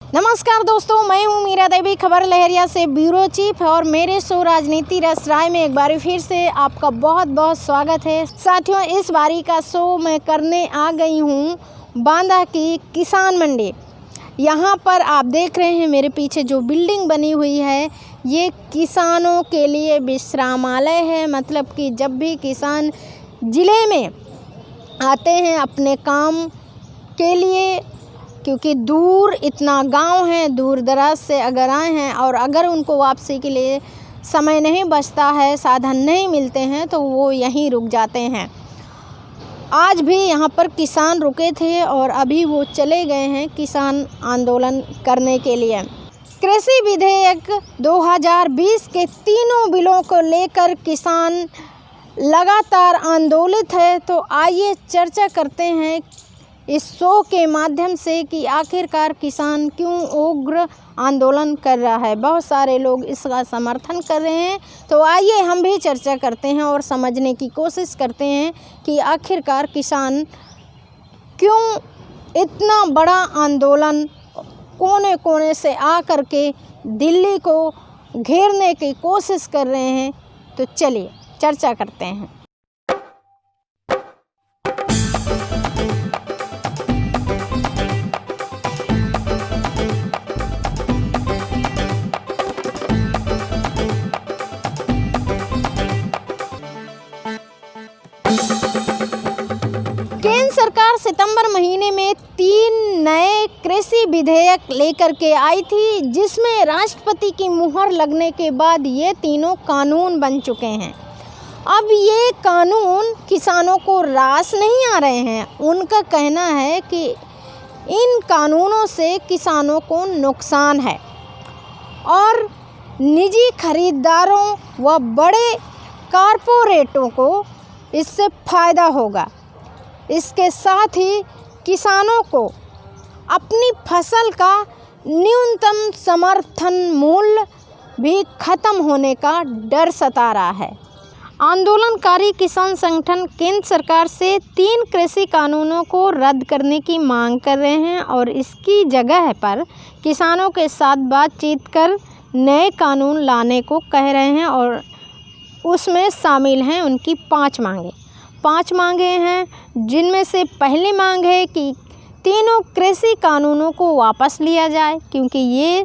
नमस्कार दोस्तों, मैं हूं मीरा देवी, खबर लहरिया से ब्यूरो चीफ। और मेरे शो राजनीति रस राय में एक बार फिर से आपका बहुत बहुत स्वागत है। साथियों, इस बारी का शो मैं करने आ गई हूं बांदा की किसान मंडी। यहां पर आप देख रहे हैं मेरे पीछे जो बिल्डिंग बनी हुई है, ये किसानों के लिए विश्रामालय है। मतलब कि जब भी किसान ज़िले में आते हैं अपने काम के लिए, क्योंकि दूर इतना गांव है, दूर दराज से अगर आए हैं और अगर उनको वापसी के लिए समय नहीं बचता है, साधन नहीं मिलते हैं, तो वो यहीं रुक जाते हैं। आज भी यहाँ पर किसान रुके थे और अभी वो चले गए हैं किसान आंदोलन करने के लिए। कृषि विधेयक 2020 के तीनों बिलों को लेकर किसान लगातार आंदोलित है। तो आइए चर्चा करते हैं इस शो के माध्यम से कि आखिरकार किसान क्यों उग्र आंदोलन कर रहा है। बहुत सारे लोग इसका समर्थन कर रहे हैं, तो आइए हम भी चर्चा करते हैं और समझने की कोशिश करते हैं कि आखिरकार किसान क्यों इतना बड़ा आंदोलन कोने कोने से आ कर के दिल्ली को घेरने की कोशिश कर रहे हैं। तो चलिए चर्चा करते हैं। केंद्र सरकार सितंबर महीने में 3 नए कृषि विधेयक लेकर के आई थी, जिसमें राष्ट्रपति की मुहर लगने के बाद ये तीनों कानून बन चुके हैं। अब ये कानून किसानों को रास नहीं आ रहे हैं। उनका कहना है कि इन कानूनों से किसानों को नुकसान है और निजी खरीदारों व बड़े कारपोरेटों को इससे फ़ायदा होगा। इसके साथ ही किसानों को अपनी फसल का न्यूनतम समर्थन मूल्य भी खत्म होने का डर सता रहा है। आंदोलनकारी किसान संगठन केंद्र सरकार से 3 कृषि कानूनों को रद्द करने की मांग कर रहे हैं और इसकी जगह पर किसानों के साथ बातचीत कर नए कानून लाने को कह रहे हैं। और उसमें शामिल हैं उनकी 5 मांगे हैं, जिनमें से पहली मांग है कि तीनों कृषि कानूनों को वापस लिया जाए, क्योंकि ये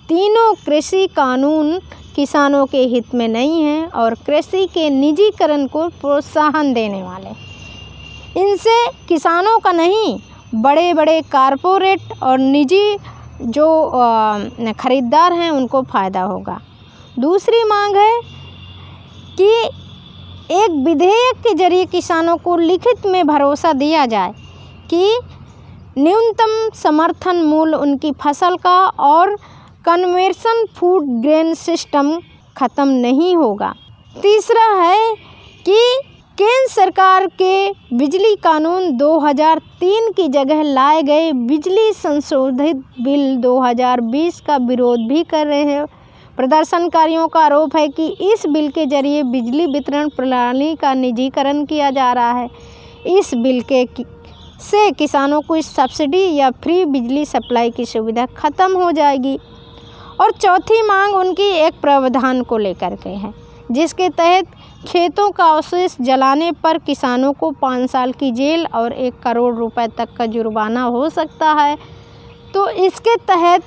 तीनों कृषि कानून किसानों के हित में नहीं हैं और कृषि के निजीकरण को प्रोत्साहन देने वाले। इनसे किसानों का नहीं, बड़े बड़े कारपोरेट और निजी जो खरीदार हैं उनको फ़ायदा होगा। दूसरी मांग है कि एक विधेयक के जरिए किसानों को लिखित में भरोसा दिया जाए कि न्यूनतम समर्थन मूल्य उनकी फसल का और कन्वर्शन फूड ग्रेन सिस्टम ख़त्म नहीं होगा। तीसरा है कि केंद्र सरकार के बिजली कानून 2003 की जगह लाए गए बिजली संशोधित बिल 2020 का विरोध भी कर रहे हैं। प्रदर्शनकारियों का आरोप है कि इस बिल के जरिए बिजली वितरण प्रणाली का निजीकरण किया जा रहा है। इस बिल से किसानों को इस सब्सिडी या फ्री बिजली सप्लाई की सुविधा ख़त्म हो जाएगी। और चौथी मांग उनकी एक प्रावधान को लेकर के है, जिसके तहत खेतों का अवशेष जलाने पर किसानों को 5 साल की जेल और 1 करोड़ रुपए तक का जुर्माना हो सकता है। तो इसके तहत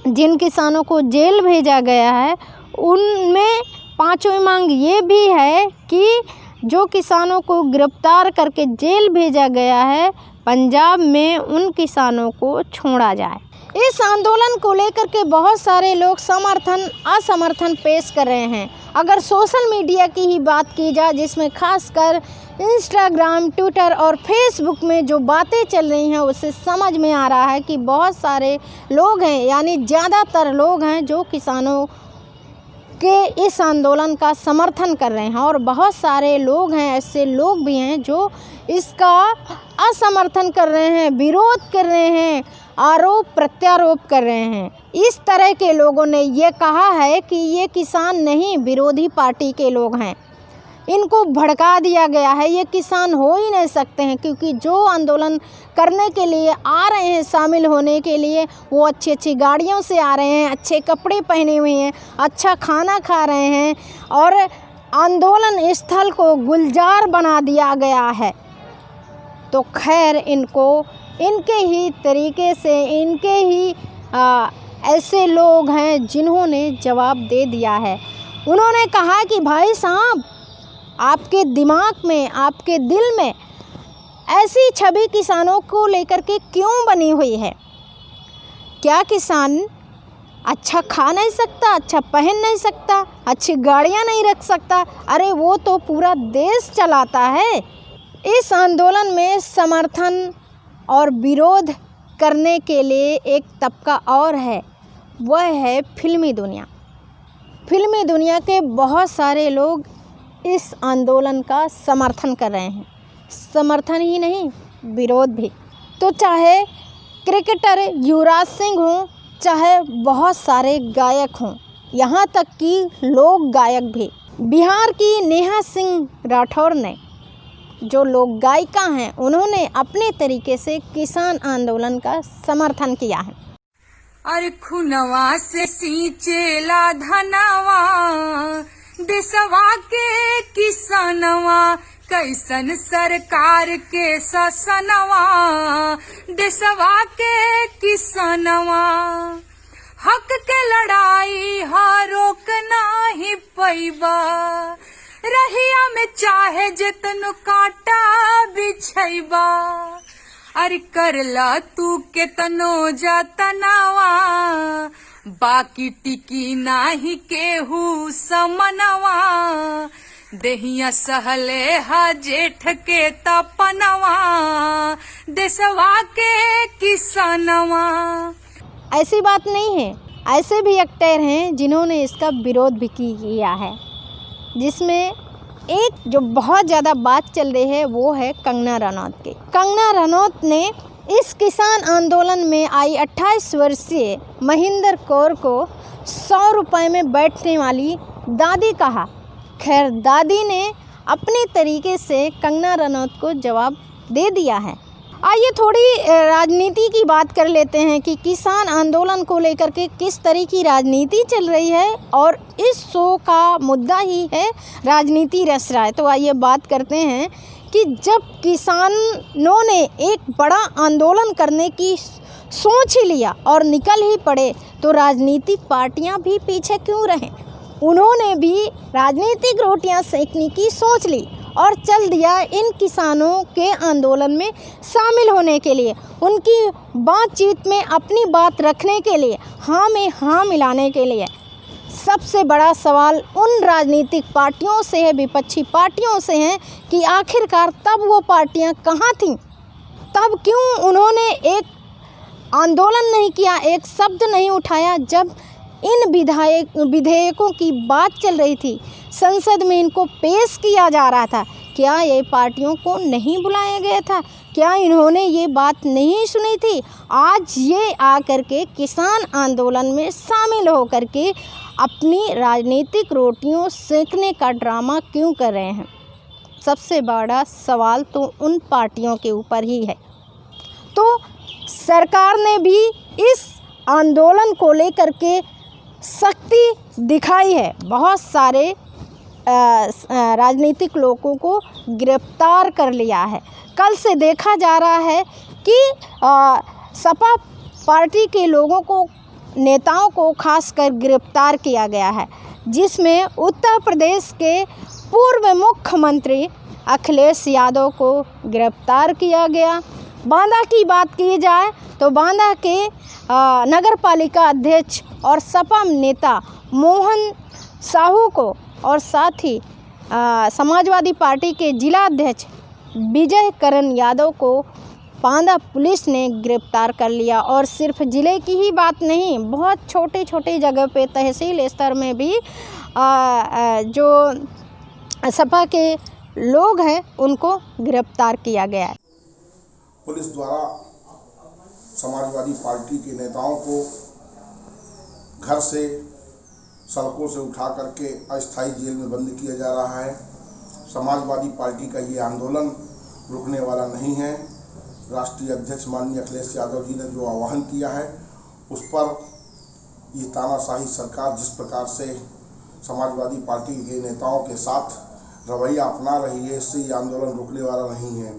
जिन किसानों को जेल भेजा गया है, उनमें 5वीं मांग ये भी है कि जो किसानों को गिरफ्तार करके जेल भेजा गया है पंजाब में, उन किसानों को छोड़ा जाए। इस आंदोलन को लेकर के बहुत सारे लोग समर्थन असमर्थन पेश कर रहे हैं। अगर सोशल मीडिया की ही बात की जाए, जिसमें खासकर इंस्टाग्राम, ट्विटर और फेसबुक में जो बातें चल रही हैं, उससे समझ में आ रहा है कि बहुत सारे लोग हैं, यानी ज़्यादातर लोग हैं जो किसानों के इस आंदोलन का समर्थन कर रहे हैं। और बहुत सारे लोग हैं, ऐसे लोग भी हैं जो इसका असमर्थन कर रहे हैं, विरोध कर रहे हैं, आरोप प्रत्यारोप कर रहे हैं। इस तरह के लोगों ने ये कहा है कि ये किसान नहीं, विरोधी पार्टी के लोग हैं। इनको भड़का दिया गया है। ये किसान हो ही नहीं सकते हैं, क्योंकि जो आंदोलन करने के लिए आ रहे हैं, शामिल होने के लिए, वो अच्छी अच्छी गाड़ियों से आ रहे हैं, अच्छे कपड़े पहने हुए हैं, अच्छा खाना खा रहे हैं और आंदोलन स्थल को गुलजार बना दिया गया है। तो खैर, इनको इनके ही तरीके से, इनके ही ऐसे लोग हैं जिन्होंने जवाब दे दिया है। उन्होंने कहा कि भाई साहब, आपके दिमाग में, आपके दिल में ऐसी छवि किसानों को लेकर के क्यों बनी हुई है? क्या किसान अच्छा खा नहीं सकता, अच्छा पहन नहीं सकता, अच्छी गाड़ियां नहीं रख सकता? अरे वो तो पूरा देश चलाता है। इस आंदोलन में समर्थन और विरोध करने के लिए एक तबका और है, वह है फिल्मी दुनिया। फिल्मी दुनिया के बहुत सारे लोग इस आंदोलन का समर्थन कर रहे हैं। समर्थन ही नहीं, विरोध भी। तो चाहे क्रिकेटर युवराज सिंह हों, चाहे बहुत सारे गायक हों, यहाँ तक कि लोक गायक भी। बिहार की नेहा सिंह राठौर ने, जो लोक गायिका हैं, उन्होंने अपने तरीके से किसान आंदोलन का समर्थन किया है। अरे खुनवा से सींचेला धनवा, देशवा के किसानवा, कैसन सरकार के शासनवा, देशवा के किसानवा। हक के लड़ाई रोक नाही पैबा, रहिया में चाहे जतन कांटा बिछैबा। अरे करला तू केतनो जतनवा, बाकी टिकी नाही केहू समनवा। देहिया सहले हा जेठ के तपनवा, देशवा के किसानवा। ऐसी बात नहीं है, ऐसे भी एक्टर हैं जिन्होंने इसका विरोध भी किया है, जिसमें एक जो बहुत ज़्यादा बात चल रही है वो है कंगना रनौत की। कंगना रनौत ने इस किसान आंदोलन में आई 28 वर्षीय महेंद्र कौर को 100 रुपये में बैठने वाली दादी कहा। खैर, दादी ने अपने तरीके से कंगना रनौत को जवाब दे दिया है। आइए थोड़ी राजनीति की बात कर लेते हैं कि किसान आंदोलन को लेकर के किस तरह की राजनीति चल रही है, और इस शो का मुद्दा ही है राजनीति रस रहा है। तो आइए बात करते हैं कि जब किसानों ने एक बड़ा आंदोलन करने की सोच ही लिया और निकल ही पड़े, तो राजनीतिक पार्टियां भी पीछे क्यों रहें? उन्होंने भी राजनीतिक रोटियां सेकने की सोच ली और चल दिया इन किसानों के आंदोलन में शामिल होने के लिए, उनकी बातचीत में अपनी बात रखने के लिए, हाँ में हाँ मिलाने के लिए। सबसे बड़ा सवाल उन राजनीतिक पार्टियों से है, विपक्षी पार्टियों से है कि आखिरकार तब वो पार्टियां कहाँ थीं? तब क्यों उन्होंने एक आंदोलन नहीं किया, एक शब्द नहीं उठाया जब इन विधेयकों की बात चल रही थी, संसद में इनको पेश किया जा रहा था? क्या ये पार्टियों को नहीं बुलाया गया था? क्या इन्होंने ये बात नहीं सुनी थी? आज ये आकर के किसान आंदोलन में शामिल होकर के अपनी राजनीतिक रोटियों सेकने का ड्रामा क्यों कर रहे हैं? सबसे बड़ा सवाल तो उन पार्टियों के ऊपर ही है। तो सरकार ने भी इस आंदोलन को लेकर के सख्ती दिखाई है। बहुत सारे राजनीतिक लोगों को गिरफ्तार कर लिया है। कल से देखा जा रहा है कि सपा पार्टी के लोगों को, नेताओं को खासकर गिरफ्तार किया गया है, जिसमें उत्तर प्रदेश के पूर्व मुख्यमंत्री अखिलेश यादव को गिरफ्तार किया गया। बांदा की बात की जाए तो बांदा के नगर पालिका अध्यक्ष और सपा नेता मोहन साहू को, और साथ ही समाजवादी पार्टी के जिला अध्यक्ष विजय करण यादव को बांदा पुलिस ने गिरफ्तार कर लिया। और सिर्फ ज़िले की ही बात नहीं, बहुत छोटे छोटे जगह पे तहसील स्तर में भी जो सपा के लोग हैं उनको गिरफ्तार किया गया है। पुलिस द्वारा समाजवादी पार्टी के नेताओं को घर से, सड़कों से उठा करके अस्थायी जेल में बंद किया जा रहा है। समाजवादी पार्टी का ये आंदोलन रुकने वाला नहीं है। राष्ट्रीय अध्यक्ष माननीय अखिलेश यादव जी ने जो आह्वान किया है उस पर ये तानाशाही सरकार जिस प्रकार से समाजवादी पार्टी के नेताओं के साथ रवैया अपना रही है, इससे ये आंदोलन रुकने वाला नहीं है।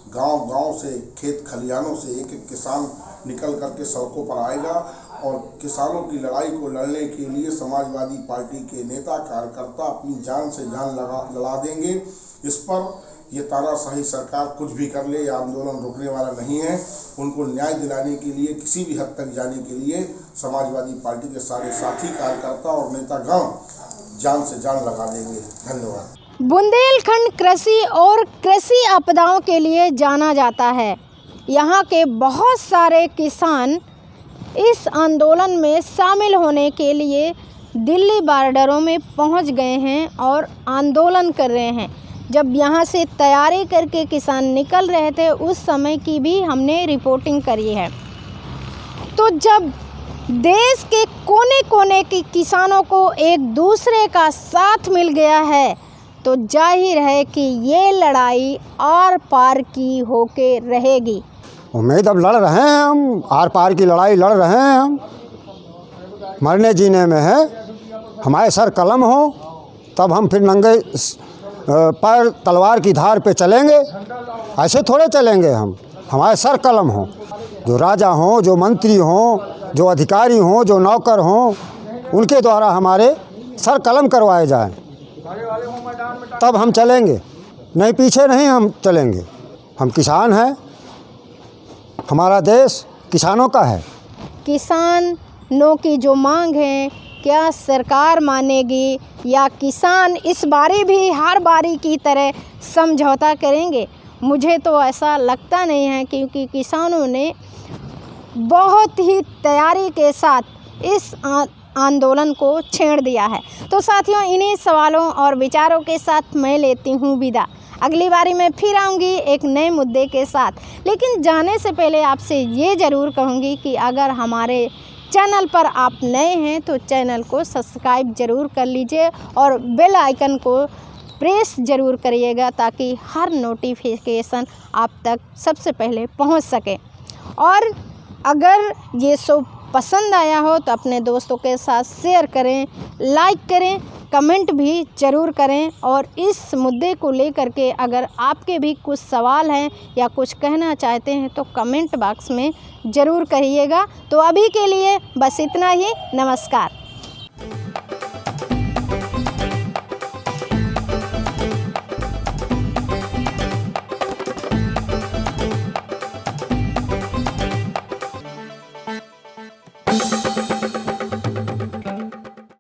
गांव-गांव से, खेत खलिहानों से एक एक किसान निकल करके सड़कों पर आएगा और किसानों की लड़ाई को लड़ने के लिए समाजवादी पार्टी के नेता कार्यकर्ता अपनी जान से जान लड़ा देंगे। इस पर ये तानाशाही सरकार कुछ भी कर ले, यह आंदोलन रुकने वाला नहीं है। उनको न्याय दिलाने के लिए, किसी भी हद तक जाने के लिए समाजवादी पार्टी के सारे साथी कार्यकर्ता और नेतागण जान से जान लगा देंगे। धन्यवाद। बुंदेलखंड कृषि और कृषि आपदाओं के लिए जाना जाता है। यहाँ के बहुत सारे किसान इस आंदोलन में शामिल होने के लिए दिल्ली बॉर्डरों में पहुँच गए हैं और आंदोलन कर रहे हैं। जब यहाँ से तैयारी करके किसान निकल रहे थे उस समय की भी हमने रिपोर्टिंग करी है। तो जब देश के कोने कोने के किसानों को एक दूसरे का साथ मिल गया है तो जाहिर है कि ये लड़ाई आर पार की होके रहेगी। उम्मीद अब लड़ रहे हैं, हम आर पार की लड़ाई लड़ रहे हैं। हम मरने जीने में है, हमारे सर कलम हो तब हम फिर नंगे पैर तलवार की धार पे चलेंगे। ऐसे थोड़े चलेंगे हम, हमारे सर कलम हो। जो राजा हों, जो मंत्री हों, जो अधिकारी हों, जो नौकर हों, उनके द्वारा हमारे सर कलम करवाए जाएं, तब हम चलेंगे। नहीं, पीछे नहीं हम चलेंगे। हम किसान हैं, हमारा देश किसानों का है। किसानों की जो मांग है क्या सरकार मानेगी या किसान इस बारी भी हर बारी की तरह समझौता करेंगे? मुझे तो ऐसा लगता नहीं है, क्योंकि किसानों ने बहुत ही तैयारी के साथ इस आंदोलन को छेड़ दिया है। तो साथियों, इन्हीं सवालों और विचारों के साथ मैं लेती हूँ विदा। अगली बारी मैं फिर आऊँगी एक नए मुद्दे के साथ। लेकिन जाने से पहले आपसे ये ज़रूर कहूँगी कि अगर हमारे चैनल पर आप नए हैं तो चैनल को सब्सक्राइब ज़रूर कर लीजिए और बेल आइकन को प्रेस ज़रूर करिएगा ताकि हर नोटिफिकेशन आप तक सबसे पहले पहुँच सके। और अगर ये शो पसंद आया हो तो अपने दोस्तों के साथ शेयर करें, लाइक करें, कमेंट भी ज़रूर करें। और इस मुद्दे को लेकर के अगर आपके भी कुछ सवाल हैं या कुछ कहना चाहते हैं तो कमेंट बॉक्स में ज़रूर कहिएगा। तो अभी के लिए बस इतना ही। नमस्कार।